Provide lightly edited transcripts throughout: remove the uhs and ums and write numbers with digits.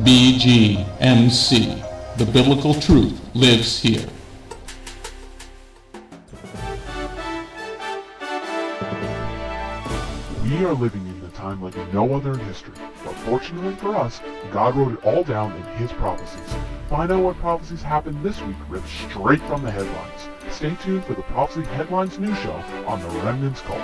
BGMC. The biblical truth lives here. We are living in a time like no other in history, but fortunately for us, God wrote it all down in His prophecies. Find out what prophecies happened this week ripped straight from the headlines. Stay tuned for the Prophecy Headlines news show on the Remnant's Call.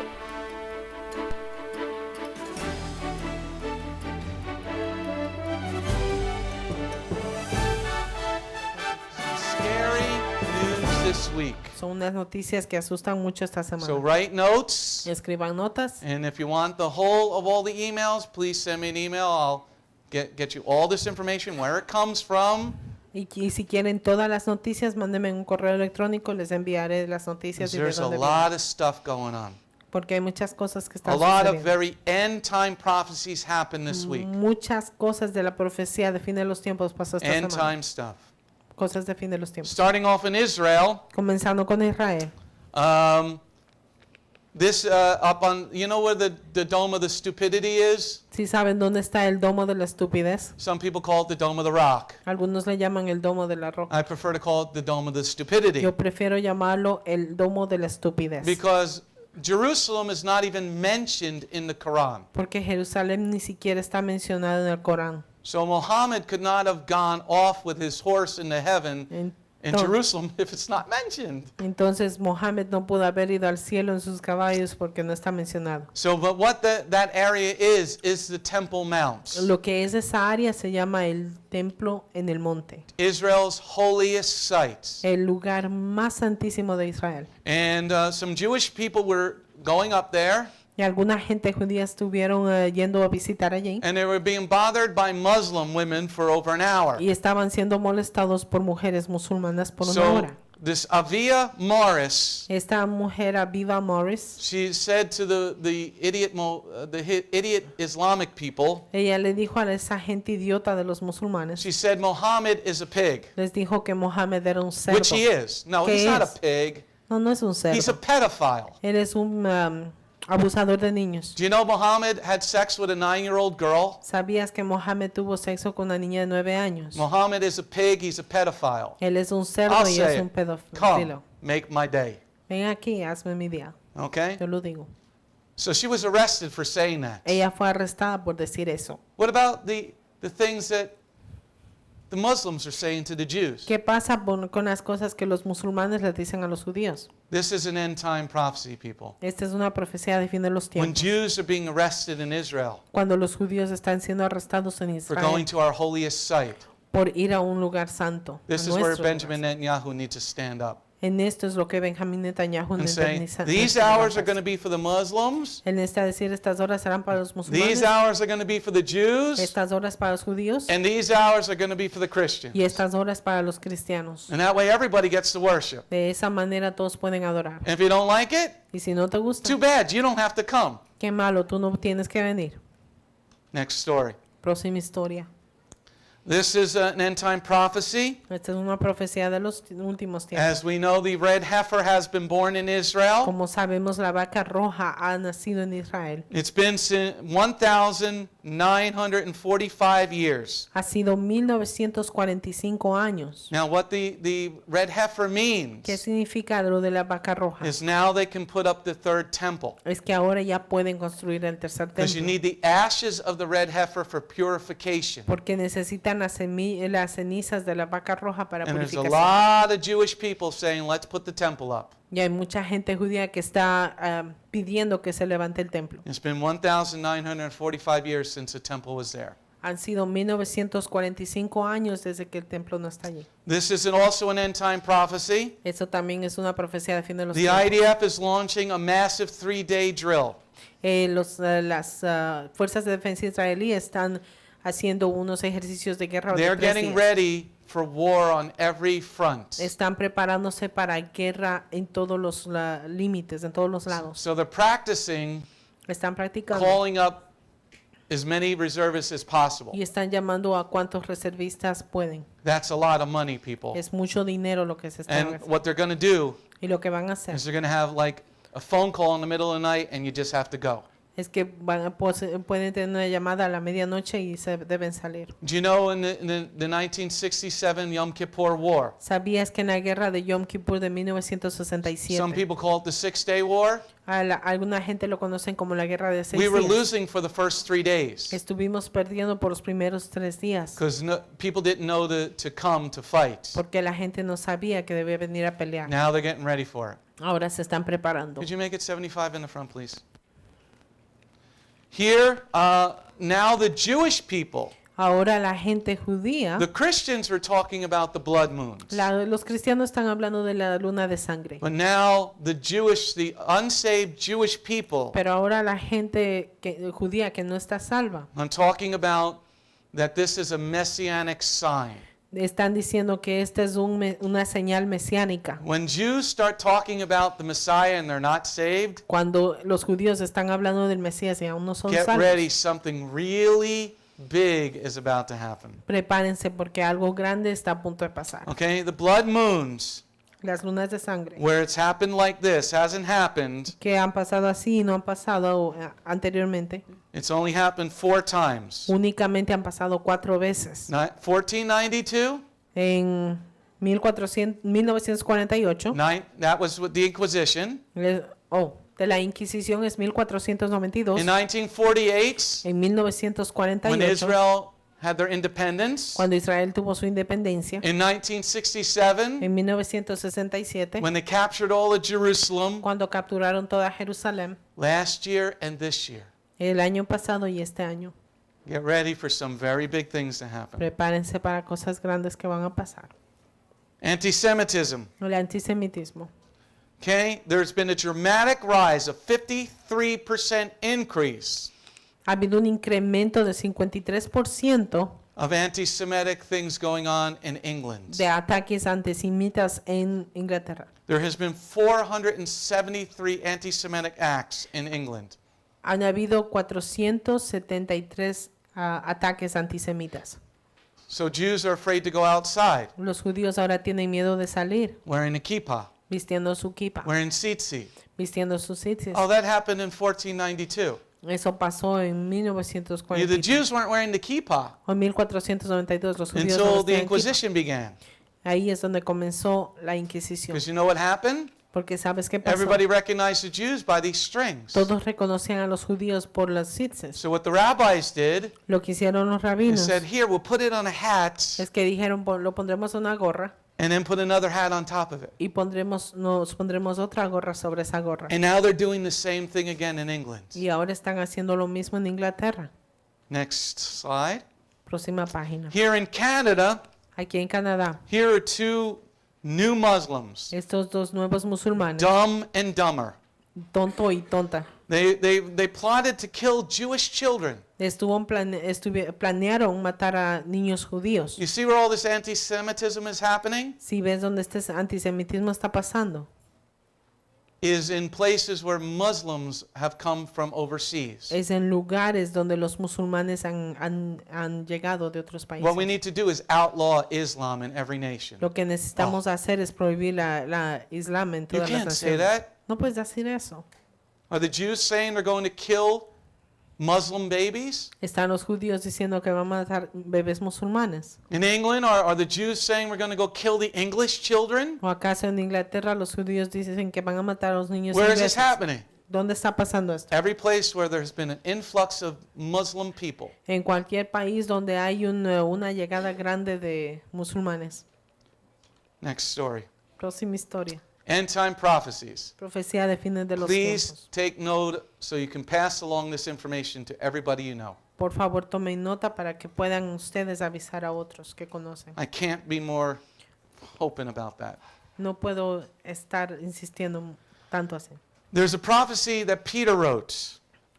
This week. Son unas noticias que asustan mucho esta semana. So write notes. Escriban notas. And if you want the whole of all the emails, please send me an email. I'll get you all this information, where it comes from. Y si quieren todas las noticias, mándenme un correo electrónico, les enviaré las noticias y de There's a dónde lot vienen. of stuff going on. Porque hay muchas cosas que A están lot of sucediendo. very end time prophecies happen this week. Muchas cosas de la profecía de fin de los tiempos pasó esta End semana. time stuff. Cosas de fin de los tiempos. Starting off in Israel. Comenzando con Israel. This up on, you know where the dome of the stupidity is? ¿Sí saben dónde está el domo de la estupidez? Some people call it the dome of the rock. Algunos le llaman el domo de la roca. I prefer to call it the dome of the stupidity. Yo prefiero llamarlo el domo de la estupidez. Because Jerusalem is not even mentioned in the Quran. Porque Jerusalén ni siquiera está mencionado en el Corán. So Muhammad could not have gone off with his horse into heaven in Jerusalem if it's not mentioned. Entonces Mohammed no pudo haber ido al cielo en sus caballos porque no está mencionado. So, but what that area is the Temple Mount. Lo que es esa área se llama el templo en el monte. Israel's holiest site. El lugar más santísimo de Israel. And some Jewish people were going up there. Y alguna gente judía estuvieron yendo a visitar allí. And they were being bothered by Muslim women for over an hour. Y estaban siendo molestados por mujeres musulmanas por una hora. This Avia Morris, Esta mujer, Aviva Morris, she said to the idiot Islamic people, ella le dijo a esa gente idiota de los musulmanes, she said Muhammad is a pig, les dijo que Mohammed era un cerdo. which he is. No, ¿Qué he's not a es? pig. No, no es un He's a cerdo. pedophile. Él es un abusador de niños. Do you know Muhammad had sex with a 9-year-old girl? ¿Sabías que Mohammed tuvo sexo con una niña de 9 años? Muhammad is a pig, he's a pedophile. Él es un cerdo I'll y say es un it. pedófilo. Come, make my day. Ven aquí, hazme mi día. Okay? Yo lo digo. So she was arrested for saying that. Ella fue arrestada por decir eso. What about the things that the Muslims are saying to the Jews? ¿Qué pasa con las cosas que los musulmanes le dicen a los judíos? This is an end time prophecy, people. Esta es una profecía de fin de los When tiempos. Jews are being arrested in Israel Cuando los judíos están siendo arrestados en for going Israel to our holiest site, por ir a un lugar santo. this a is where nuestro Benjamin lugar. Netanyahu needs to stand up En esto es lo que Benjamín Netanyahu and say, necesita. these hours are going to be for the Muslims, Él necesita decir, estas horas serán para los musulmanes, these hours are going to be for the Jews, estas horas para los judíos and these hours are going to be for the Christians. y estas horas para los cristianos. And that way everybody gets to worship. De esa manera todos pueden adorar. And if you don't like it, Y si no te gusta, too bad, you don't have to come. qué malo, tú no tienes que venir. Next story. Próxima historia. This is an end time prophecy. Esta es una profecía de los últimos tiempos. As we know, the red heifer has been born in Israel. Como sabemos, la vaca roja ha nacido en Israel. It's been 1,945 years. Ha sido 1945 años. Now, what the red heifer means ¿Qué significa lo de la vaca roja? is now they can put up the third temple. Es que ahora ya pueden construir el tercer Because you templo. need the ashes of the red heifer for purification. Porque necesitan las cenizas de la vaca roja para And there's a purificación. lot of Jewish people saying, let's put the temple up. Y hay mucha gente judía que está pidiendo que se levante el templo. It's been 1,945 years since the temple was there. Han sido 1945 años desde que el templo no está allí. This is also an end time prophecy. Eso también es una profecía de fin de los The tiempos. IDF is launching a massive 3-day drill. Las fuerzas de defensa israelí están haciendo unos ejercicios de guerra de They're 3 getting días. ready for war on every front. Están preparándose para guerra en todos los límites, en todos los lados. So they're practicing Están practicando calling up as many reservists as possible. y están llamando a cuantos reservistas pueden. That's a lot of money, people. Es mucho dinero lo que se está And haciendo. what they're going to do Y lo que van a hacer is they're going to have like a phone call in the middle of the night and you just have to go. es que pueden tener una llamada a la medianoche y se deben salir. Do you know in the 1967 Yom Kippur War, ¿Sabías que en la guerra de Yom Kippur de some 1967, people call it the 6-day war, alguna gente lo conocen como la guerra de 6 we were días? losing for the first 3 days Estuvimos perdiendo por los primeros 3 días because people didn't know to come to fight. porque la gente no sabía que debía venir a pelear. Now they're getting ready for it. Ahora se están preparando. Could you make it 75 in the front, please? Here, now the Jewish people, Ahora la gente judía, the Christians were talking about the blood moons. los cristianos están hablando de la luna de sangre. But now the unsaved Jewish people, Pero ahora la gente judía que no está salva, I'm talking about that this is a messianic sign. están diciendo que esta es una señal mesiánica. When Jews start talking about the Messiah and they're not saved, Cuando los judíos están hablando del Mesías y aún no son get salvos, ready, something really big is about to happen. prepárense porque algo grande está a punto de pasar. Okay, the blood moons, Las lunas de sangre where it's happened like this, hasn't happened. que han pasado así y no han pasado anteriormente, It's only happened 4 times. únicamente han pasado 4 veces. 1492, En 1948, that was with the Inquisition. de la Inquisición es 1492. In 1948, En when 1948, Israel had their independence. cuando Israel tuvo su independencia. In 1967, En 1967, when they captured all of Jerusalem. cuando capturaron toda Jerusalén. Last year and this year. El año pasado y este año. Get ready for some very big things to happen. Prepárense para cosas grandes que van a pasar. Anti-Semitism. El antisemitismo. Okay, there's been a dramatic rise, a 53% increase Ha habido un incremento de 53% of anti-Semitic things going on in England. de ataques antisemitas en Inglaterra. There has been 473 anti-Semitic acts in England. Han habido 473 ataques antisemitas. So Jews are afraid to go outside, Los judíos ahora tienen miedo de salir, wearing a kippah, vistiendo su kippah, wearing tzitzit. vistiendo sus tzitzis. Oh, that happened in 1492. Eso pasó en The 1942. Jews weren't wearing the kippah O en 1492 los judíos no until the vestían kippah. Inquisition began. Ahí es donde comenzó la Inquisición. Because you know what happened? Porque ¿sabes qué pasó? Everybody recognized the Jews by these strings. Todos reconocían a los judíos por las tzitzis. So what the rabbis did Lo que hicieron los is rabinos said, here, we'll put it on a hat es que dijeron, lo pondremos en una gorra and then put another hat on top of it. y nos pondremos otra gorra sobre esa gorra. And now they're doing the same thing again in England. Y ahora están haciendo lo mismo en Inglaterra. Next slide. Próxima página. Here in Canada, Aquí en Canadá, here are 2 new Muslims, estos dos nuevos musulmanes, Dumb and Dumber. tonto y tonta, They plotted to kill Jewish children. planearon matar a niños judíos. You see where all this anti-Semitism is happening? Si ves donde este antisemitismo está pasando, Is in places where Muslims have come from overseas. es en lugares donde los musulmanes han llegado de otros países. What we need to do is outlaw Islam in every nation. Lo que necesitamos hacer es prohibir la Islam en You todas las can't say naciones. that. No puedes decir eso. Are the Jews saying they're going to kill Muslim babies? Están los judíos diciendo que van a matar bebés musulmanes. In England, are the Jews saying we're going to go kill the English children? ¿O acaso en Inglaterra los judíos dicen que van a matar a los niños Where is this ingleses? happening? ¿Dónde está pasando esto? Every place where there's been an influx of Muslim people. En cualquier país donde hay una llegada grande de musulmanes. Next story. Próxima historia. End time prophecies. Profecía de fines de los Please tiempos. take note so you can pass along this information to everybody you know. Por favor, tomen nota para que puedan ustedes avisar a otros que conocen. I can't be more open about that. No puedo estar insistiendo tanto así. There's a prophecy that Peter wrote.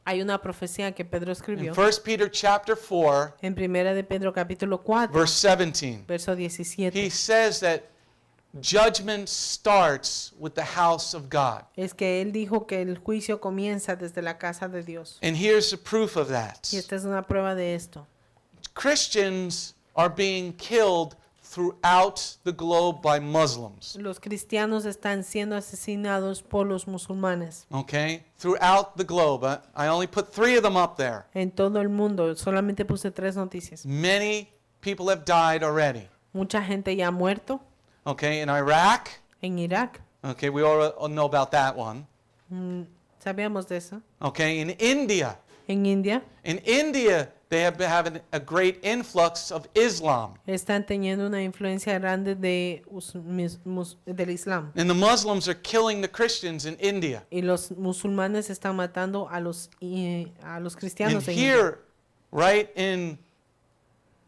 Hay una profecía que Pedro In escribió 1 Peter chapter 4, en Primera de Pedro capítulo 4, verse 17. verso 17. He says that judgment starts with the house of God. Es que él dijo que el juicio comienza desde la casa de Dios. And here's the proof of that. Y esta es una prueba de esto. Christians are being killed throughout the globe by Muslims. Los cristianos están siendo asesinados por los musulmanes Okay? Throughout the globe. I only put 3 of them up there. en todo el mundo. Solamente puse 3 noticias. Many people have died already. Mucha gente ya ha muerto Okay? In Iraq. en Irak. Okay, we all know about that one. Sabíamos de eso. Okay? In India. En India In India, they have been having a great influx of Islam. están teniendo una influencia grande de del Islam. And the Muslims are killing the Christians in India. Y los musulmanes están matando a los And cristianos en India. here, right in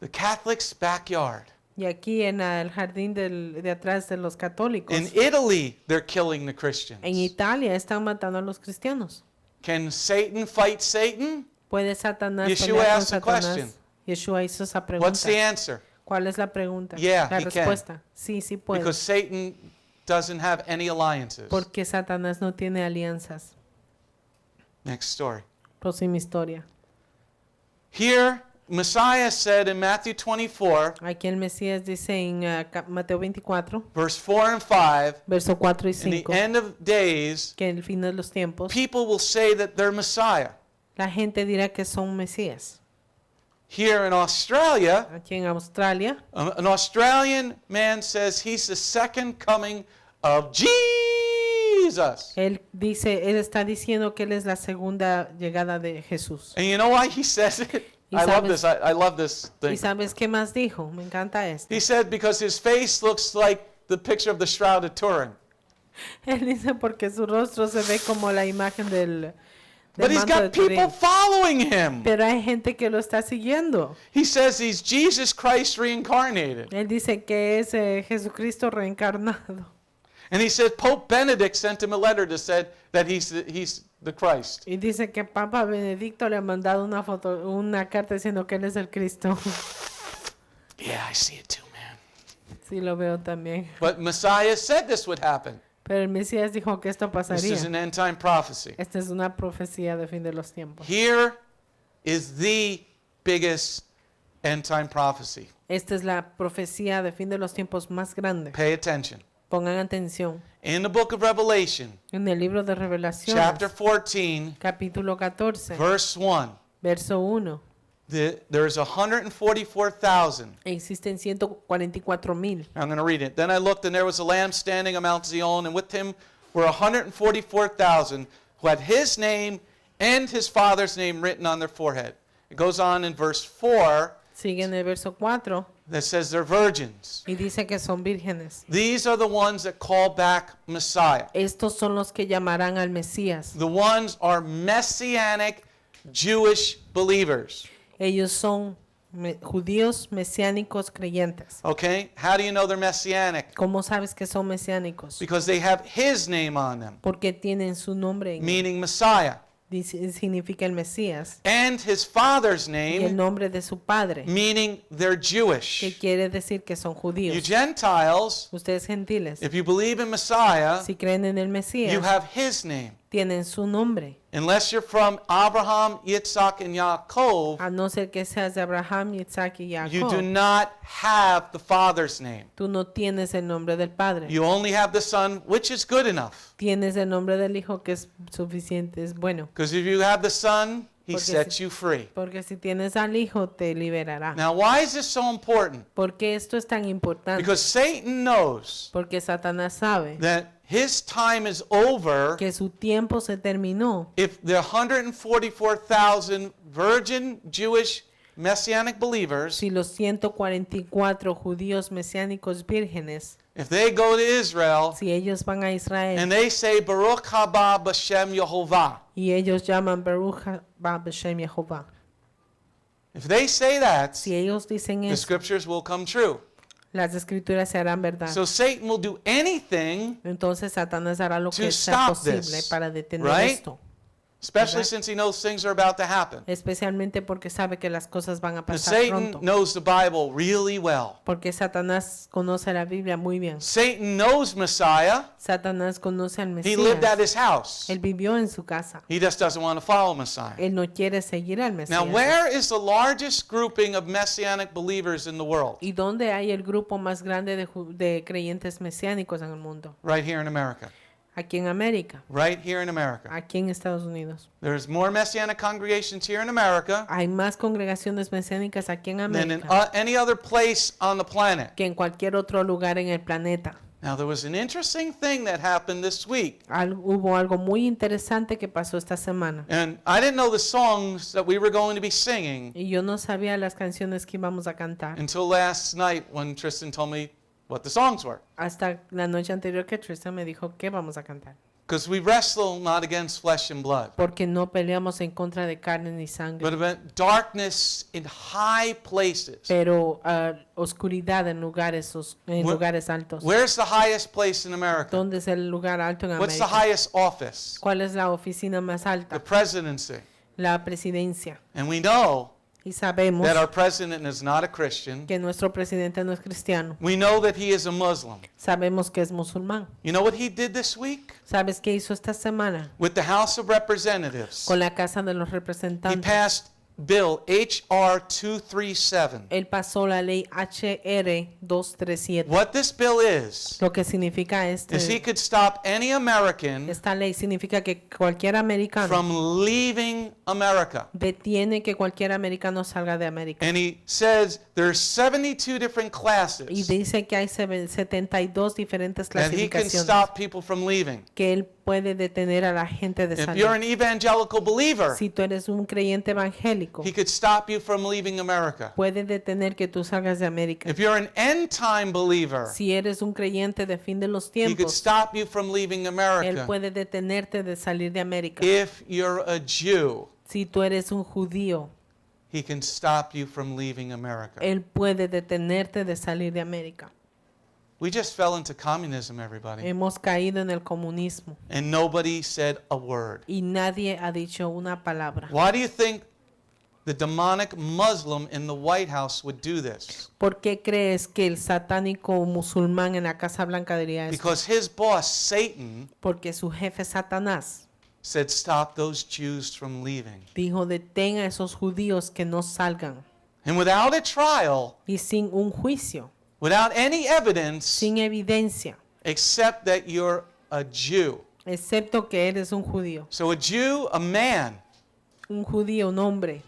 the Catholic's backyard, Y aquí en el jardín de atrás de los católicos. in Italy, they're killing the En Christians. Italia están matando a los cristianos. Can Satan fight Satan? ¿Puede Satanás Yeshua pelear con asked the question. Satanás? Yeshua hizo esa What's the pregunta. answer? ¿Cuál es la pregunta? Yeah, La he can. respuesta. Sí, sí puede. Because Satan doesn't have any alliances. Porque Satanás no tiene alianzas. Next story. Próxima historia. Here, Messiah said in Matthew 24, Aquí el Mesías dice en Mateo 24, verse 4 and 5, verso 4 y in the 5, end of days, que en el fin de los tiempos people will say that they're Messiah. la gente dirá que son Mesías. Here in Australia, Aquí en Australia, an Australian man says he's the second coming of Jesus. él está diciendo que él es la segunda llegada de Jesús. And you know why he says it? Y I love sabes- this. I love this ¿Y thing. sabes qué más dijo? Me encanta esto. He said because his face looks like the picture of the Shroud of Turin. Él dice porque su rostro se ve como la imagen del But he's manto de got people Turín. following him. Pero hay gente que lo está siguiendo. He says he's Jesus Christ reincarnated. Él dice que es Jesucristo reencarnado. And he said Pope Benedict sent him a letter that said that he's the Christ. Y dice que Papa Benedicto le ha mandado una carta diciendo que él es el Cristo. Yeah, I see it too, man. Sí, lo veo también. But Messiah said this would happen. Pero el Mesías dijo que esto This pasaría. is an end time prophecy. Esta es una profecía de fin de los tiempos. Here is the biggest end time prophecy. Esta es la profecía de fin de los tiempos más grande. Pay attention. Pongan atención. In the book of Revelation, En el libro de Revelación, chapter 14, capítulo 14, verse 1, verso 1, there's 144,000. existen 144,000. I'm going to read it. Then I looked, and there was a lamb standing on Mount Zion, and with him were 144,000 who had his name and his father's name written on their forehead. It goes on in verse 4 Sigue en el verso 4 that says they're virgins. y dice que son vírgenes. These are the ones that call back Messiah. Estos son los que llamarán al Mesías. The ones are Messianic Jewish believers. Ellos son judíos mesiánicos creyentes. Okay? How do you know they're Messianic? ¿Cómo sabes que son mesiánicos? Because they have his name on them, Porque tienen su nombre en meaning Messiah. significa el Mesías And his father's y el name, nombre de su padre, meaning they're que Jewish. quiere decir que son You judíos. Gentiles, Ustedes gentiles, if you believe in Messiah, si creen en el you Mesías, have his name. tienen su nombre. Unless you're from Abraham, Yitzhak, and Yaakov, A no ser que seas de Abraham, Isaac y you do Jacob, not have the father's name. tú no tienes el nombre del Padre. You only have the son, which is good enough. Tienes el nombre del Hijo, que es suficiente, es bueno. Because if you have the son, he Porque sets si- you free. Porque si tienes al Hijo, te liberará. Now, why is this so important? ¿Por qué esto es tan importante? Because Satan knows Porque Satanás sabe that his time is over que su tiempo se terminó if the 144,000 virgin Jewish Messianic believers, si los 144 judíos mesiánicos vírgenes, if they go to Israel si ellos van a Israel and they say Baruch haba b'Shem Yehovah, y ellos llaman Baruch haba b'Shem Yehovah, if they say that, si ellos dicen the eso, scriptures will come true. las escrituras se harán verdad. So Satan will do anything. Entonces Satanás hará lo To que sea stop posible this, para detener right? esto. especially ¿verdad? since he knows things are about to happen. Especialmente porque sabe que las cosas van a And pasar Satan pronto. knows the Bible really well. Porque Satanás conoce la Biblia muy bien. Satan knows Messiah. Satanás conoce al He lived at Mesías. his house. Él vivió en su casa. He just doesn't want to follow Messiah. Él no quiere seguir al Mesías. Now, where is the largest grouping of Messianic believers in the world? ¿Y dónde hay el grupo más grande de creyentes mesiánicos en el mundo? Right here in America. Aquí en América, Right here in America. aquí en Estados Unidos. There's more Messianic congregations here in America Hay más congregaciones mesiánicas aquí en than in América any other place on the planet. que en cualquier otro lugar en el planeta. Now, there was an interesting thing that happened this week. Hubo algo muy interesante que pasó esta semana. And I didn't know the songs that we were going to be singing Y yo no sabía las canciones que íbamos a cantar until last night when Tristan told me what the songs were. hasta la noche anterior que Tristan me dijo que vamos a cantar. Because we wrestle not against flesh and blood, Porque no peleamos en contra de carne ni sangre, but against darkness in high places. pero oscuridad en lugares altos. Where's the highest place in America? ¿Dónde es el lugar alto en What's the América? highest office? ¿Cuál es la oficina más The alta? presidency. La presidencia. And we know Y sabemos that our president is not a Christian. que nuestro presidente no es cristiano. We know that he is a Muslim. Sabemos que es musulmán. You know what he did this week? ¿Sabes qué hizo esta semana? With the House of Representatives, Con la Casa de los he Representantes. passed Bill H.R. 237. Él pasó la ley HR 237. What this bill is Lo que significa he esta could stop any American ley significa que cualquier americano from leaving America. detiene que cualquier americano salga de América. And he says there's 72 different Y classes dice que hay 72 diferentes that he can clasificaciones stop people from leaving. que él puede detener a la gente de If salir. you're an evangelical believer, Si tú eres un creyente evangélico, he could stop you from leaving America. puede detener que tú salgas de América. If you're an end time believer, Si eres un creyente de fin de los he could tiempos, stop you from leaving él America. puede detenerte de salir de América. If you're a Jew, Si tú eres un judío, he can stop you from leaving America. él puede detenerte de salir de América. We just fell into communism, everybody. Hemos caído en el comunismo And nobody said a word. y nadie ha dicho una palabra. Why do you think the demonic Muslim in the White House would do this? ¿Por qué crees que el satánico musulmán en la Casa Blanca diría esto? Because his boss, Satan, Porque su jefe Satanás said, stop those Jews from leaving. dijo, detén a esos judíos que no salgan. And without a trial, Y sin un juicio, without any evidence, sin evidencia, except that you're a Jew. excepto que eres un judío. So a Jew, a man, Un judío, un hombre.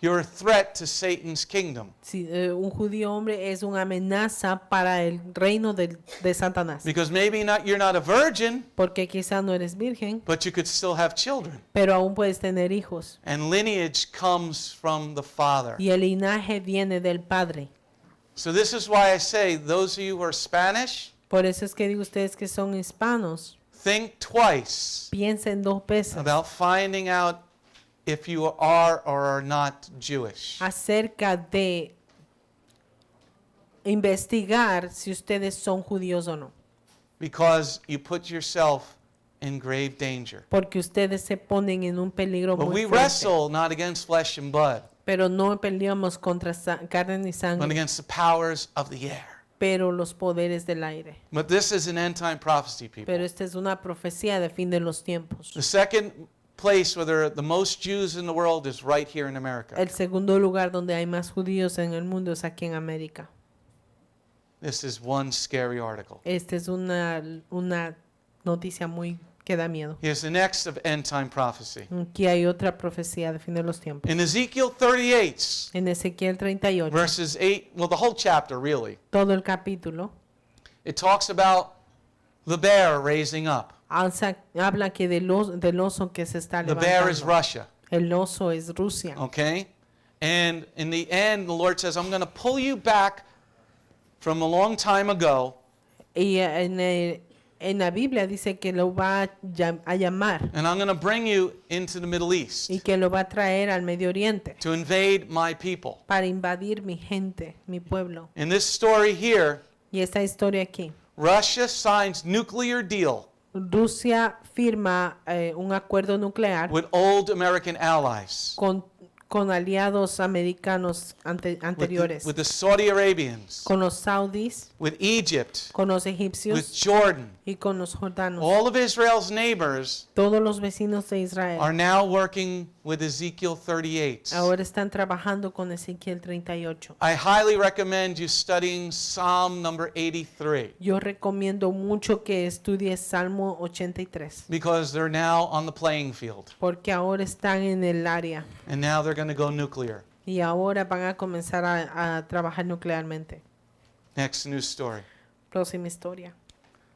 you're a threat to Satan's kingdom. Si, un judío hombre es una amenaza para el reino de Satanás. Because maybe you're not a virgin, Porque quizá no eres virgen, but you could still have children. pero aún puedes tener hijos. And lineage comes from the father. Y el linaje viene del Padre. So this is why I say, those of you who are Spanish, Por eso es que digo ustedes que son hispanos, think twice piensen dos veces about finding out if you are or are not Jewish. acerca de investigar si ustedes son judíos o no. Because you put yourself in grave danger. Porque ustedes se ponen en un peligro But muy we fuerte. wrestle not against flesh and blood, Pero no peleamos contra carne ni but sangre, against the powers of the air. pero los poderes del aire. But this is an end time prophecy, Pero people. esta es una profecía de fin de los tiempos. The second place where there are the most Jews in the world is right here in America. El segundo lugar donde hay más judíos en el mundo es aquí en América. This is one scary article. Esta es una noticia muy que da miedo. Here's the next of end time prophecy. Aquí hay otra profecía de fin de los tiempos. In Ezekiel 38, En Ezequiel 38, verses 8, well, the whole chapter really, todo el capítulo it talks about the bear raising up. habla que del oso que se está The bear is levantando. Russia, El oso es Rusia. okay? And in the end, the Lord says, I'm going to pull you back from a long time ago, Y en la Biblia dice que lo va a llamar and I'm going to bring you into the Middle East y que lo va a traer al Medio Oriente to invade my people. para invadir mi gente, mi pueblo. In this story here, Y esta historia aquí, Russia signs nuclear deal Rusia firma un acuerdo nuclear with old American allies, con aliados americanos anteriores, with the Saudi Arabians, con los saudis, with Egypt, con los with egipcios Jordan. y con los jordanos. All of Israel's neighbors Todos los vecinos de are Israel now working with Ezekiel 38. ahora están trabajando con Ezequiel 38. I highly recommend you studying Psalm number 83 Yo recomiendo mucho que estudies Salmo 83 because they're now on the playing field porque ahora están en el área and now they're going to go nuclear. y ahora van a comenzar a trabajar nuclearmente. Next news story. Próxima historia.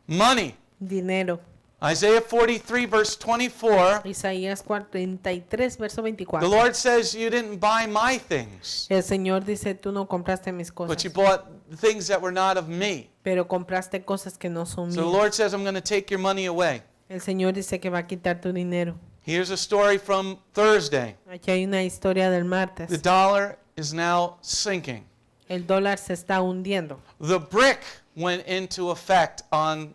Money. Dinero. Isaiah 43 verse 24. Isaías 43, verso 24. The Lord says you didn't buy my things, El Señor dice, tú no compraste mis but cosas, you bought things that were not of me. pero compraste cosas que no son So the mías. Lord says I'm going to take your money away. El Señor dice que va a quitar tu dinero. Here's a story from Thursday. Aquí hay una historia del The martes. dollar is now sinking. El dólar se está hundiendo. The brick went into effect on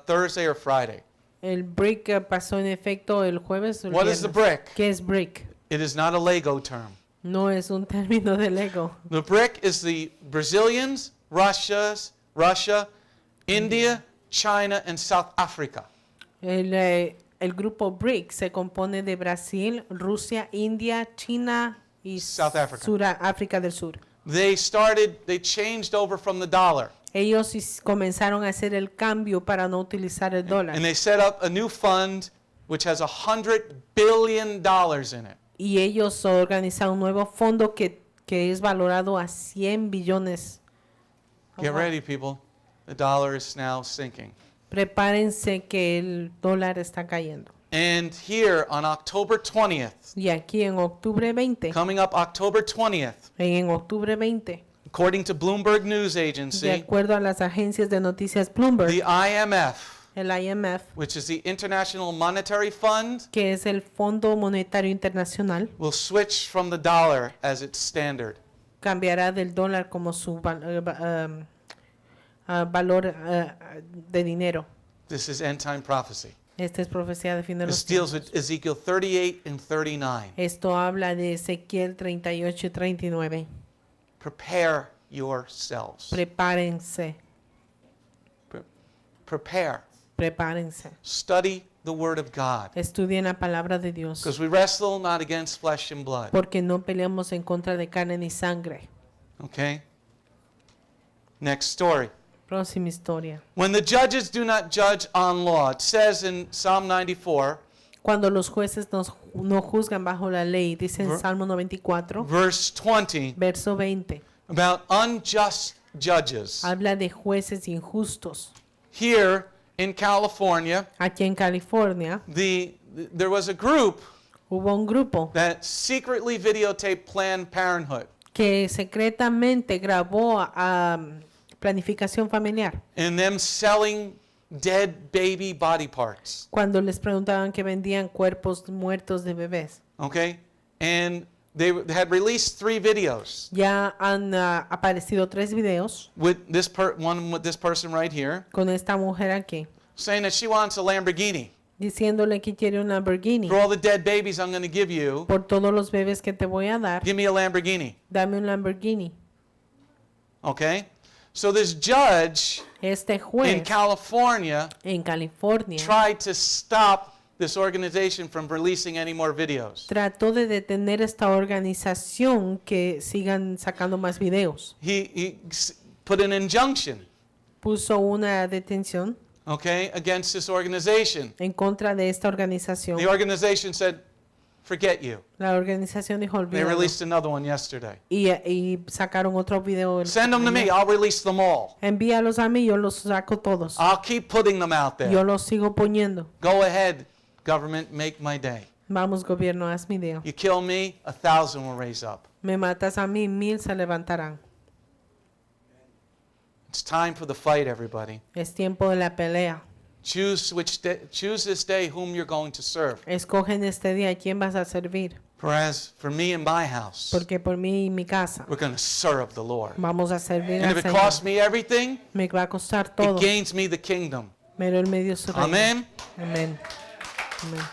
Thursday or Friday. El brick pasó en efecto el jueves. o el What is the viernes. brick? ¿Qué es brick? It is not a Lego term. No es un término de Lego. The brick is the Brazilians, Russia, India, China, and South Africa. El grupo BRIC se compone de Brasil, Rusia, India, China y South Africa. África del Sur. They changed over from the dollar, Ellos comenzaron a hacer el cambio para no utilizar el dólar. and they set up a new fund which has $100 billion in it. Y ellos organizaron un nuevo fondo que es valorado a 100 billones. Get ready, people. The dollar is now sinking. Prepárense que el dólar está cayendo. And here on October 20th, Y aquí en octubre 20, coming up October 20th, en octubre 20, according to Bloomberg News de Agency, acuerdo a las agencias de noticias Bloomberg, the IMF, el IMF, which is the International Monetary Fund, que es el Fondo Monetario Internacional, will switch from the dollar as its standard. cambiará del dólar como su valor de dinero. This is end time prophecy. Esta es profecía de fin de This los deals tiempos. with Ezekiel 38 and 39. Esto habla de Ezequiel 38 y 39. Prepare yourselves. Prepárense, Prepare. prepárense. Study the Word of God. Estudien la palabra de Dios, Because we wrestle not against flesh and blood. porque no peleamos en contra de carne ni sangre. Okay? Next story. Próxima historia. When the judges do not judge on law, it says in Psalm 94, Cuando los jueces no juzgan bajo la ley, dice en Ver- Salmo 94, verse 20, verso 20, about unjust judges. habla de jueces injustos. Here in California, Aquí en California there was a group hubo un grupo that secretly videotaped Planned Parenthood que secretamente grabó planificación familiar and them selling dead baby body parts. cuando les preguntaban que vendían cuerpos muertos de bebés. Okay? And they had released 3 videos Ya han aparecido 3 videos with one with this person right here con esta mujer aquí, saying that she wants a Lamborghini. diciéndole que quiere un Lamborghini. For all the dead babies I'm going to give you, Por todos los bebés que te voy a dar, give me a Lamborghini. dame un Lamborghini. Okay? So this judge Este in juez California en California tried to stop this organization from releasing any more videos. trató de detener esta organización que sigan sacando más videos. He put an injunction, Puso una detención okay, against this organization. en contra de esta organización. The organization said, forget you. La organización dijo They olvídalo. released another one yesterday. Y sacaron otro video. Send them to me. I'll release them all. Envíalos a mí, yo los saco todos. I'll keep putting them out Yo there. los sigo poniendo. Go ahead, government, make my day. Vamos, gobierno, haz mi día. You kill me, 1,000 will raise up. Me matas a mí, 1000 se levantarán. It's time for the fight, everybody. Es tiempo de la pelea. Choose this day whom you're going to serve. Escogen este día a quién vas a servir. For me and my house, Porque por mí y mi casa we're going to serve the Lord. vamos a servir And al if it Señor. costs me everything, Me va a costar it todo. gains me the kingdom. Pero él me dio su reino. Amén. Amén. Amén.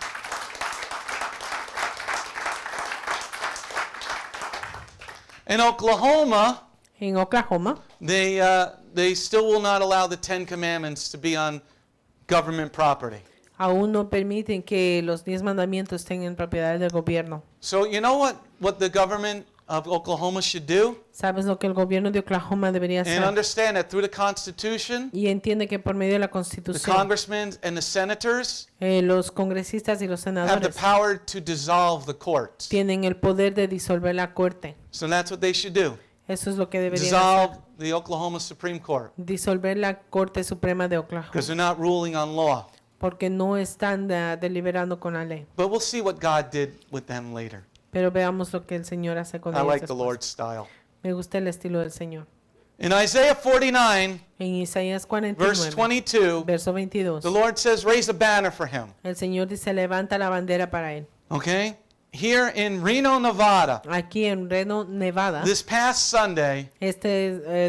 In Oklahoma, En Oklahoma, they still will not allow the Ten Commandments to be on government property. aún no permiten que los 10 mandamientos estén en propiedad del gobierno. So you know what the government of Oklahoma should do? ¿Sabes lo que el gobierno de Oklahoma debería And hacer? understand that through the Constitution, Y entiende que por medio de la the Constitución, congressmen and the senators los congresistas y los have the senadores power to dissolve the courts. tienen el poder de disolver la corte. So that's what they should do. Eso es lo que deberían hacer. Dissolve the Oklahoma Supreme Court Disolver la Corte Suprema de Oklahoma. because they're not ruling on law. Porque no están deliberando con la ley. But we'll see what God did with them later. Pero veamos lo que el Señor hace con I ellos like the después. Lord's style. Me gusta el estilo del Señor. In Isaiah 49, En Isaías verse 49, 22, verso 22, the Lord says, raise a banner for him. el Señor dice, levanta la bandera para él. Okay? Here in Reno, Nevada, Aquí en Reno, Nevada, this past Sunday,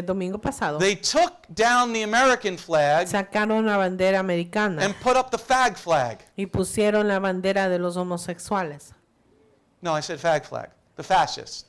domingo pasado, they took down the American flag sacaron la bandera americana and put up the fag flag. y pusieron la bandera de los homosexuales. No, I said fag flag. The fascist.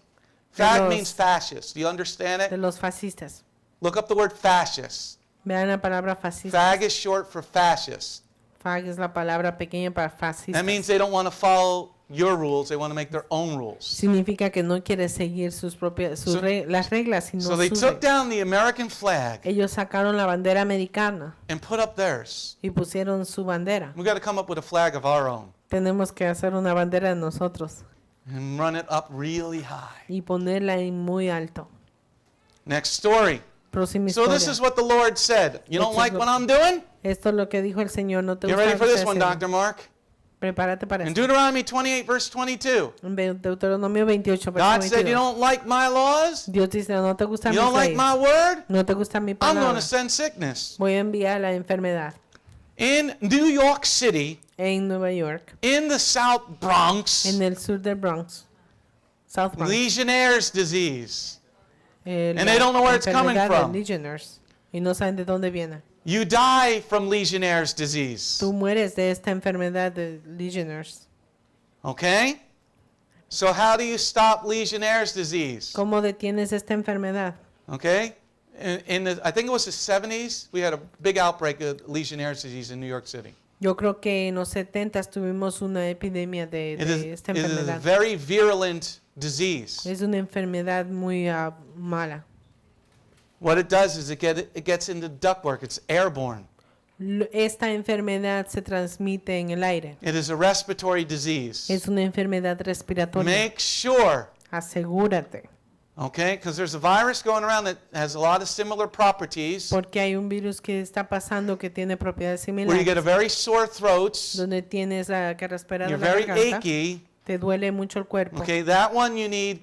Fag los- means fascist. Do you understand De it? los fascistas. Look up the word fascist. Vean la palabra fascista. Fag is short for fascist. Fag es la palabra pequeña para fascista. That means they don't want to follow your rules. They want to make their own rules. Significa que no quiere seguir sus propias So- las reglas, sino So they sus took reglas. down the American flag Ellos sacaron la bandera americana and put up theirs. y pusieron su bandera. We got to come up with a flag of our own Tenemos que hacer una bandera de nosotros and run it up really high. y ponerla en muy alto. Next story. Próxima So this historia. is what the Lord said. You don't Esto es like lo- what I'm doing? Esto es lo que dijo el Señor. No te Get gusta ready lo for que this estoy one, haciendo. Dr. Mark. Prepárate para In esto. Deuteronomy 28, verse 22, En Deuteronomio 28, verso God said, you 22. don't like my laws? Dios dice, no te gusta You mi don't like ley. my word? No te gusta mi I'm going palabra. to send sickness. Voy a enviar la enfermedad. In New York City, En Nueva York, in the South Bronx, en el sur del Bronx, South Bronx. Legionnaire's disease. And they don't know where it's coming from. Legionnaires, y no saben de dónde viene. You die from Legionnaire's disease. Tú mueres de esta enfermedad de Legionnaires. Okay? So how do you stop Legionnaire's disease? ¿Cómo detienes esta enfermedad? Okay? In the, I think it was the 70s, we had a big outbreak of Legionnaire's disease in New York City. Yo creo que en los 70 tuvimos una epidemia de esta It is a enfermedad. very virulent disease. Es una enfermedad muy mala. What it does is it gets into ductwork. It's airborne. Esta enfermedad se transmite en el aire. It is a respiratory disease. Es una enfermedad respiratoria. Make sure, Asegúrate, okay, because there's a virus going around that has a lot of similar properties, porque hay un virus que está pasando que tiene propiedades where you get a similares, very sore throats, donde tienes que respirar you're de la very garganta, achy. te duele mucho el cuerpo. Okay, that one you need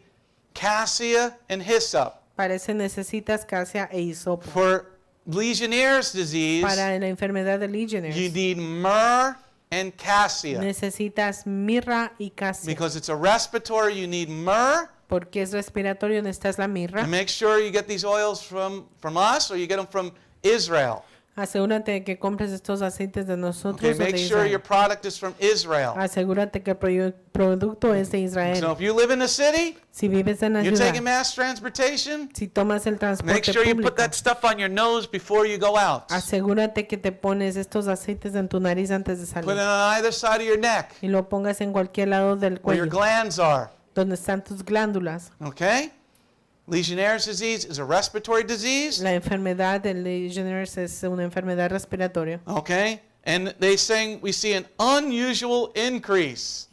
cassia and hyssop. Parece necesitas cassia e hisopo. For Legionnaire's disease, Para la enfermedad de you Legionnaires need myrrh and cassia. necesitas mirra y cassia. Because it's a respiratory, you need myrrh. Porque es respiratorio, necesitas la mirra. And make sure you get these oils from us or you get them from Israel. Asegúrate de que compres estos aceites de nosotros Okay, o de make sure your Israel. product is from Israel. Asegúrate que el producto es de So Israel. if you live in the city, Si vives en la you're taking ciudad, mass transportation, si tomas el make transporte sure you put público, that stuff on your nose before you go out. asegúrate que te pones estos aceites en tu nariz antes de Put it salir on either side of your neck y lo pongas en cualquier lado del where your cuello, glands are. donde están tus glándulas. Okay? Legionnaire's disease is a respiratory disease. La enfermedad de Legionnaires es una enfermedad respiratoria. Okay? And we see an unusual increase.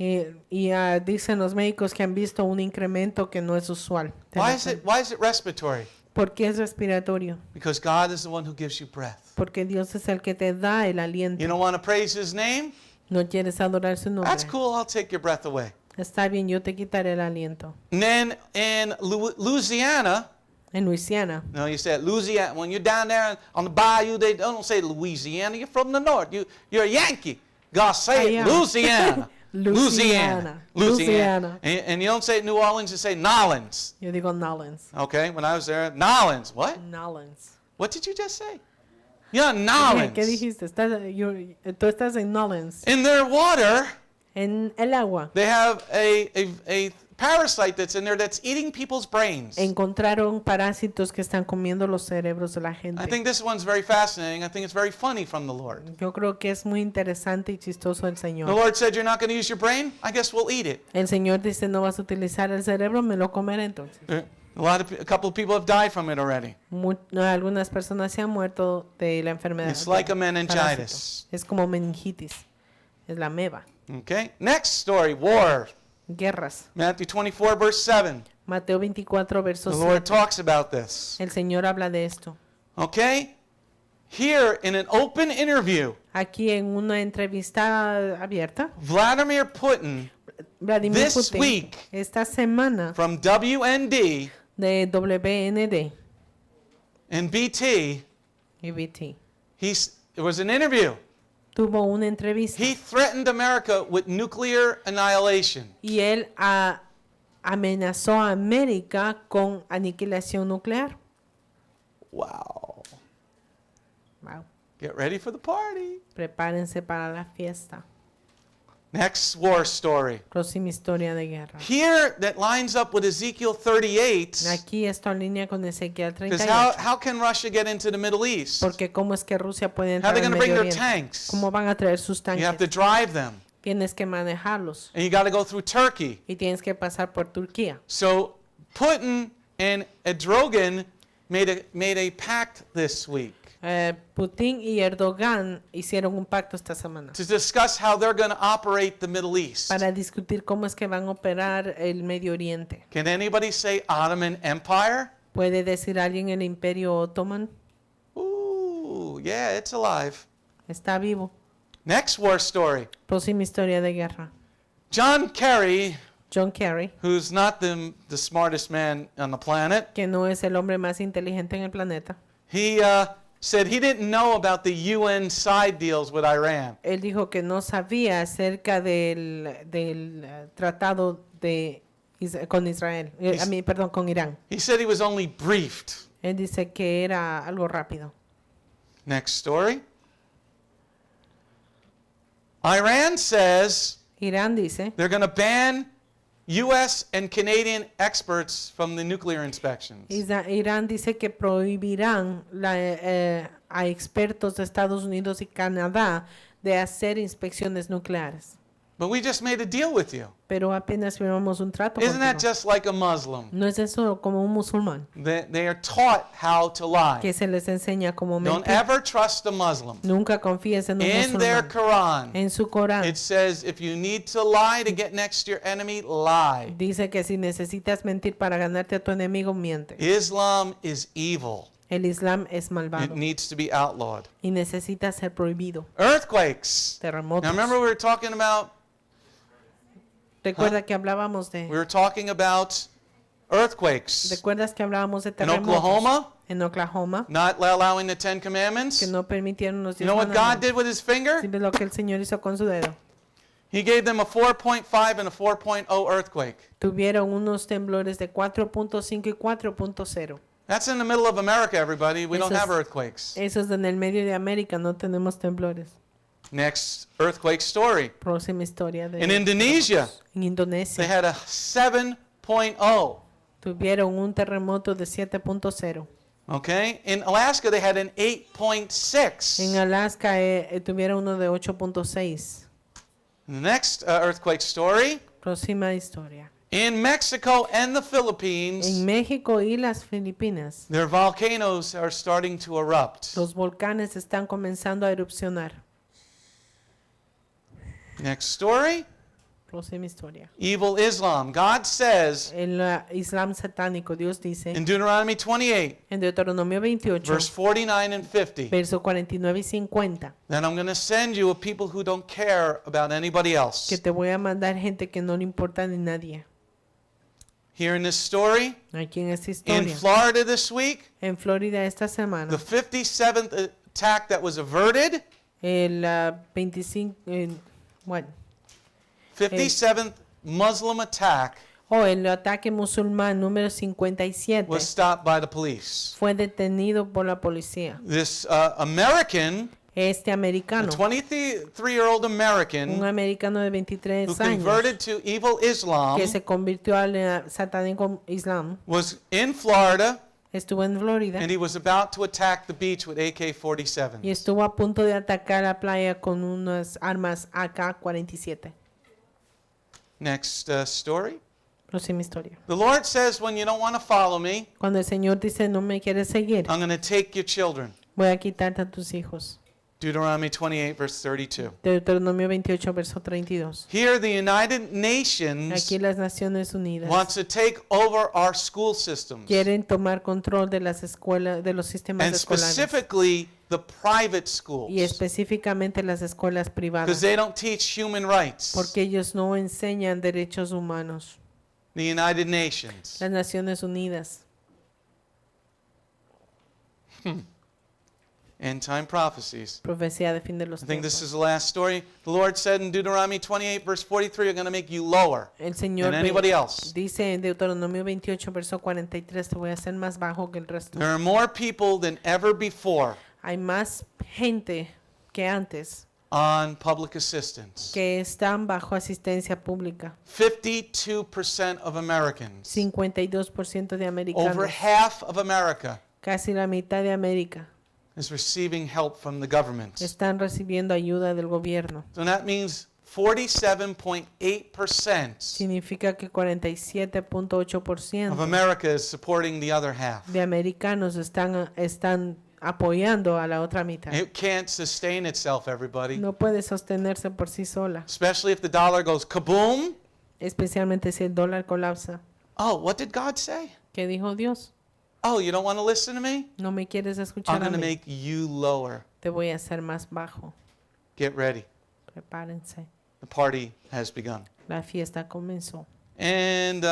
Dicen los médicos que han visto un incremento que no es usual. Why is it respiratory? ¿Por qué es respiratorio? Because God is the one who gives you breath. Porque Dios es el que te da el You aliento. don't want to praise his name? No quieres adorar su nombre. That's cool. I'll take your breath away. Está bien, yo te quitaré el aliento. And then in Louisiana, En Luisiana, no, you said Louisiana. When you're down there on the bayou, they don't say Louisiana. You're from the north. You're a Yankee. God say it, I am. Louisiana. Louisiana. Louisiana. And you don't say New Orleans, you say Nolens. yo digo Nolens. Okay, when I was there, Nolens. What? Nolens. What did you just say? Yeah, Dije, Nolens. ¿qué dijiste? Tú estás en Nolens. In their water, En el agua they have a parasite that's in there that's eating people's brains. encontraron parásitos que están comiendo los cerebros de la I gente. think this one's very fascinating. I think it's very funny from the Lord. Yo creo que es muy interesante y chistoso el The Señor. Lord said, you're not going to use your brain? I guess we'll eat it. El Señor dice, no vas a utilizar el cerebro, me lo comeré entonces. A couple of people have died from it already. Algunas personas se han muerto de la enfermedad. It's like a del meningitis. parásito. Es como meningitis. Es la meba. Okay. Next story, war. Guerras. Matthew 24, verse 7. Mateo 24, verso The Lord 7. talks about this. El Señor habla de esto. Okay? Here in an open interview, Aquí en una entrevista abierta, Vladimir Putin Vladimir This Putin, week, esta semana from WND de WND and BT, y BT, it was an interview. tuvo una entrevista He threatened America with nuclear annihilation. y él amenazó a América con aniquilación nuclear. Wow. Wow. Get ready for the party. Prepárense para la fiesta. Next war story. Próxima historia de guerra. Here, that lines up with Ezekiel 38. Aquí esto en línea con Ezequiel Because 38. how can Russia get into the Middle East? Porque cómo es que Rusia puede How are entrar they al going to bring Medio their Oriente. tanks? ¿Cómo van a traer sus You have to tanques? drive them. Tienes que manejarlos And you got to go through Turkey. y tienes que pasar por Turquía. So Putin and Erdogan made a pact this week Putin y Erdogan hicieron un pacto esta semana to discuss how they're going to operate the Middle East. para discutir cómo es que van a operar el Medio Oriente. Can anybody say Ottoman Empire? ¿Puede decir alguien el Imperio Otomán? Ooh, yeah, it's alive. Está vivo. Next war story. Próxima historia de guerra. John Kerry, John Kerry, who's not the smartest man on the planet, que no es el hombre más inteligente en el planeta, he said he didn't know about the UN side deals with Iran. él dijo que no sabía acerca del tratado con Israel, perdón, con Irán. He said he was only briefed. Él dice que era algo rápido. Next story. Iran says Irán dice they're going to ban U.S. and Canadian experts from the nuclear inspections. Irán dice que prohibirán a expertos de Estados Unidos y Canadá de hacer inspecciones nucleares. But we just made a deal with you. Pero apenas firmamos un trato Isn't that contigo. just like a Muslim? ¿No es eso como un musulmán They are taught how to lie. que se les enseña como Don't mentir? ever trust a Muslim. Nunca confíes en un In their musulmán. Quran, En su Corán it says if you need to lie to get next to your enemy, lie. dice que si necesitas mentir para ganarte a tu enemigo, miente. Islam is evil. El Islam es It malvado needs to be outlawed. y necesita ser prohibido. Earthquakes. Terremotos. Now remember we were talking about Recuerda que hablábamos de earthquakes ¿Recuerdas que hablábamos de in terremotos Oklahoma, en Oklahoma? not allowing the Ten Commandments. Que no permitieron los You 10 know what God mandamientos. did with his finger? ¿Sí ves lo que el Señor hizo con su dedo? He gave them a 4.5 and a 4.0 earthquake. Tuvieron unos temblores de 4.5 y 4.0. That's in the middle of America, everybody. We don't Esos- have earthquakes. Esos en el medio de América, no tenemos temblores. Next earthquake story. Próxima historia de In Indonesia, En they Indonesia had a 7.0. tuvieron un terremoto de 7.0. Okay? In Alaska, they had an 8.6. En Alaska tuvieron uno de 8.6. The next earthquake story. Próxima historia. In Mexico and the En Philippines, México y las Filipinas, their volcanoes are starting to erupt. los volcanes están comenzando a erupcionar. Next story. Próxima historia. Evil Islam. God says El Islam satánico, Dios dice in Deuteronomy 28, en Deuteronomio 28, verse 49 and 50, verso 49 y 50, that I'm going to send you a people who don't care about anybody else. que te voy a mandar gente que no le importa ni nadie. Here in this story, Aquí en esta in historia, Florida this week, en Florida esta the semana, 57th attack that was averted, el 25, what? 57th Muslim attack El ataque musulmán número 57 was stopped by the police. fue detenido por la policía. This American, Este a americano, 23-year-old un American americano de who 23 años, converted to evil Islam, que se convirtió al satánico islam, was in Florida, estuvo en Florida and he was about to attack the beach with y AK-47s. estuvo a punto de atacar la playa con unas armas AK-47. Next story. Próxima historia. The Lord says, when you don't want to follow me, Cuando el Señor dice, no me quieres seguir, I'm going to take your children. voy a quitarte a tus hijos. Deuteronomy 28, verse 32. Deuteronomio 28, verso 32. Here, the United Nations Aquí las Naciones Unidas wants to take over our school systems, quieren tomar control de las escuelas, de los sistemas and escolares, specifically the private y schools, específicamente las escuelas because privadas, they don't teach human rights. porque ellos no enseñan derechos humanos. The United Nations. Las Naciones Unidas. End time prophecies. Profecía de fin de los I think this tiempos. is the last story. The Lord said in Deuteronomy 28, verse 43, I'm going to make you lower El Señor than anybody else. dice en Deuteronomio 28, verso 43, te voy a hacer más bajo que el resto. There are more people than ever before Hay más gente que antes on public assistance. que están bajo asistencia pública. 52% of Americans, 52% de over americanos, half of America, casi la mitad de América, is receiving help from the government. están recibiendo ayuda del gobierno. So that means 47.8% Significa que of 47.8% America is supporting the other half. de americanos están apoyando a la otra mitad. It can't sustain itself, everybody. No puede sostenerse por sí sola, Especially if the dollar goes kaboom. especialmente si el dólar colapsa. Oh, what did God say? ¿Qué dijo Dios? Oh, you don't want to listen to me? No me quieres I'm escuchar a going to mí. make you lower. Te voy a hacer más bajo. Get ready. Prepárense. The party has begun. La fiesta comenzó. And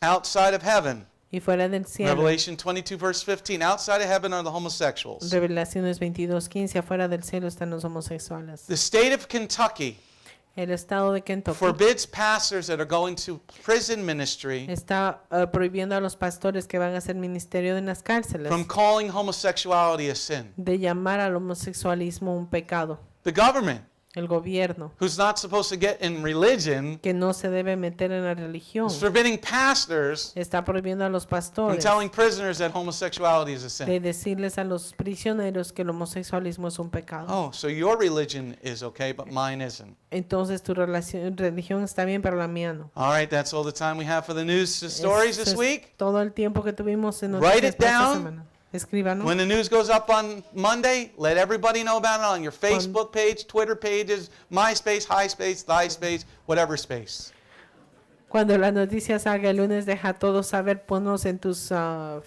outside of heaven, Y fuera del cielo, Revelation 22, verse 15, outside of heaven are the homosexuals. Revelaciones 22:15, afuera del cielo están los homosexuales. The state of Kentucky El estado de Kentucky forbids pastors that are going to prison ministry está prohibiendo a los pastores que van a hacer ministerio en las cárceles from calling homosexuality a sin. de llamar al homosexualismo un pecado. The government, El gobierno, who's not supposed to get in religion, que no se debe meter en la religión, is forbidding pastors está prohibiendo a los from pastores telling prisoners that homosexuality is a de sin. decirles a los prisioneros que el homosexualismo es un pecado. Oh, so your religion is okay, but mine isn't. Entonces tu religión está bien, pero la mía no. All right, that's all the time we have for the news stories Eso this es week. todo el tiempo que tuvimos en Write noticias it para esta down. semana. Escríbanos. When the news goes up on Monday, let everybody know about it on your Facebook page, Twitter pages, MySpace, HiSpace, ThySpace, whatever space. Cuando la noticia salga el lunes, deja todos saber, ponnos en tus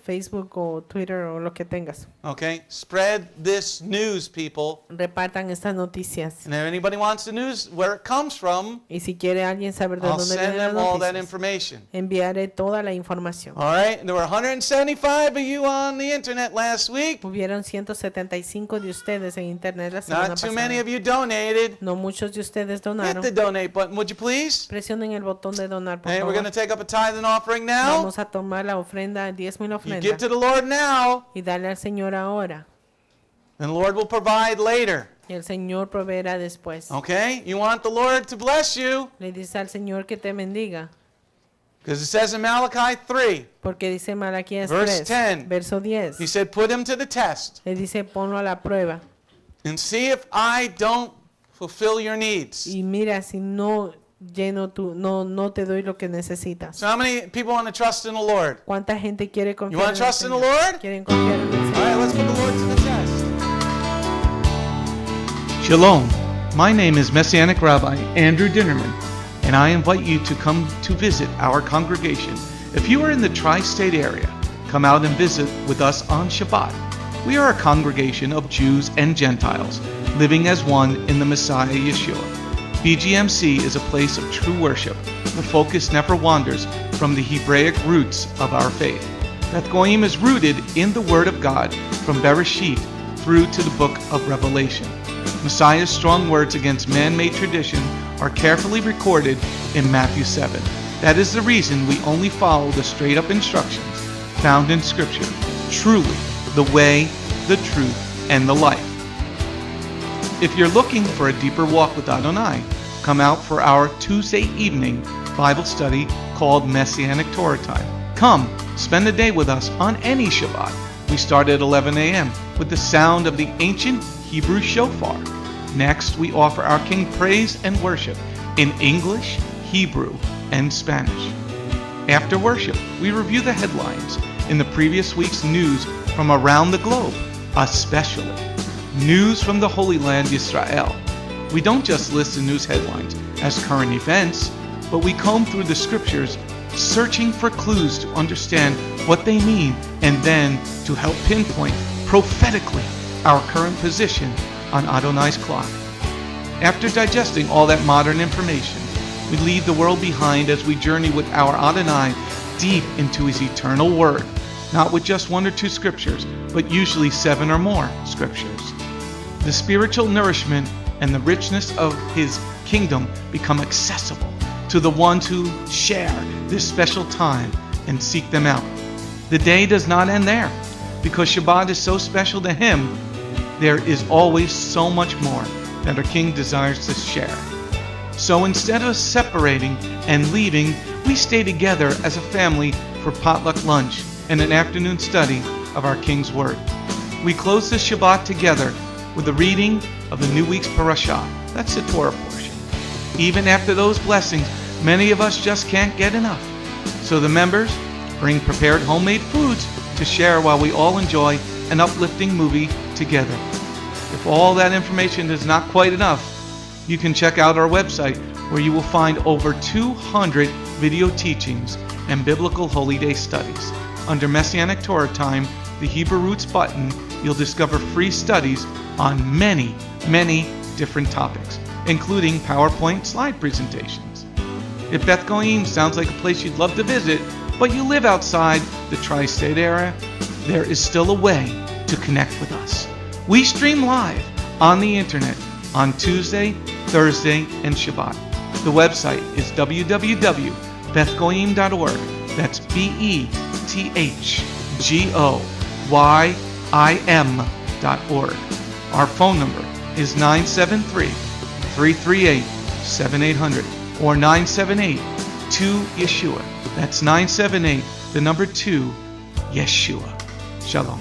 Facebook o Twitter o lo que tengas. Okay? Spread this news, people. Repartan estas noticias. And if anybody wants the news, where it comes from, Y si quiere alguien saber de I'll dónde send vienen las them all that noticias, information. enviaré toda la información. All right? And there were 175 of you on the internet last week. Hubieron 175 de ustedes en internet la semana Not too many pasada. of you donated. No muchos de ustedes Hit donaron. the donate button, would you please? Presionen el botón de donar, por And we're going to favor. take up a tithe and offering now. Vamos a tomar la ofrenda, el diezmo y la You ofrenda, give to the Lord now, y darle al Señor ahora. and the Lord will provide later. Y el Señor proveerá después. Okay? You want the Lord to bless you, Le dice al Señor que te bendiga. because it says in Malachi 3, Porque dice Malaquías Verse 3, 10. verso 10. he said, put him to the test Le dice, ponlo a la prueba. and see if I don't fulfill your needs. Y mira si no no te doy lo que necesitas. So how many people want to trust in the Lord? ¿Cuánta gente quiere You confiar want en to el trust in the Señor? Lord? ¿Quieren confiar en el All Señor? right, let's put the Lord to the test. Shalom. My name is Messianic Rabbi Andrew Dinnerman, and I invite you to come to visit our congregation. If you are in the tri-state area, come out and visit with us on Shabbat. We are a congregation of Jews and Gentiles, living as one in the Messiah Yeshua. BGMC is a place of true worship. The focus never wanders from the Hebraic roots of our faith. Beth Goyim is rooted in the Word of God from Bereshit through to the book of Revelation. Messiah's strong words against man-made tradition are carefully recorded in Matthew 7. That is the reason we only follow the straight-up instructions found in Scripture, truly the way, the truth, and the life. If you're looking for a deeper walk with Adonai, come out for our Tuesday evening Bible study called Messianic Torah Time. Come, spend the day with us on any Shabbat. We start at 11 a.m. with the sound of the ancient Hebrew shofar. Next, we offer our King praise and worship in English, Hebrew, and Spanish. After worship, we review the headlines in the previous week's news from around the globe, especially news from the Holy Land, Israel. We don't just list the news headlines as current events, but we comb through the scriptures, searching for clues to understand what they mean and then to help pinpoint prophetically our current position on Adonai's clock. After digesting all that modern information, we leave the world behind as we journey with our Adonai deep into his eternal word, not with just 1 or 2 scriptures, but usually 7 or more scriptures. The spiritual nourishment and the richness of his kingdom become accessible to the ones who share this special time and seek them out. The day does not end there. Because Shabbat is so special to him, there is always so much more that our King desires to share. So instead of separating and leaving, we stay together as a family for potluck lunch and an afternoon study of our King's Word. We close the Shabbat together with the reading of the new week's parashah. That's the Torah portion. Even after those blessings, many of us just can't get enough. So the members bring prepared homemade foods to share while we all enjoy an uplifting movie together. If all that information is not quite enough, you can check out our website where you will find over 200 video teachings and biblical holy day studies. Under Messianic Torah Time, the Hebrew Roots button, you'll discover free studies on many, many different topics, including PowerPoint slide presentations. If Beth Goyim sounds like a place you'd love to visit, but you live outside the tri-state area, there is still a way to connect with us. We stream live on the internet on Tuesday, Thursday, and Shabbat. The website is www.bethgoyim.org. That's BETHGOYIM.org. Our phone number is 973-338-7800 or 978-2-YESHUA. That's 978, the number 2, Yeshua. Shalom.